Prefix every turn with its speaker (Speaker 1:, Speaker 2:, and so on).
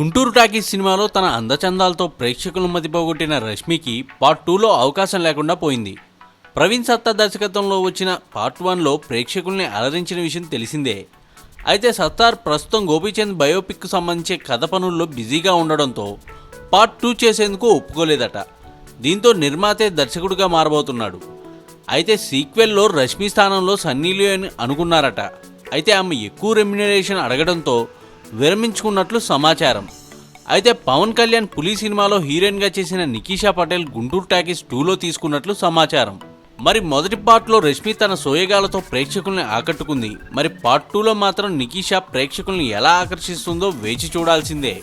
Speaker 1: Guntur talkies సినిమాలో తన అందచందాలతో ప్రేక్షకులను మతిపోగొట్టిన రష్మికి పార్ట్ 2లో అవకాశం లేకుండా పోయింది. ప్రవీణ్ సత్తా దర్శకత్వంలో వచ్చిన పార్ట్ 1లో ప్రేక్షకుల్ని అలరించిన విషయం తెలిసిందే. అయితే సత్తార్ ప్రస్తుతం గోపీచంద్ బయోపిక్కు సంబంధించే కథ పనుల్లో బిజీగా ఉండడంతో పార్ట్ 2 చేసేందుకు ఒప్పుకోలేదట. దీంతో నిర్మాతే దర్శకుడిగా మారబోతున్నాడు. అయితే సీక్వెల్లో రష్మి స్థానంలో సన్నీ లియోన్ అనుకున్నారట. అయితే ఆమె ఎక్కువ రెమ్యునరేషన్ అడగడంతో విరమించుకున్నట్లు సమాచారం. అయితే పవన్ కళ్యాణ్ పులి సినిమాలో హీరోయిన్గా చేసిన నికీషా పటేల్ గుంటూరు టాకీస్ 2లో తీసుకున్నట్లు సమాచారం. మరి మొదటి పార్ట్లో రష్మి తన సోయగాలతో ప్రేక్షకుల్ని ఆకట్టుకుంది. మరి పార్ట్ 2లో మాత్రం నికీషా ప్రేక్షకుల్ని ఎలా ఆకర్షిస్తుందో వేచి చూడాల్సిందే.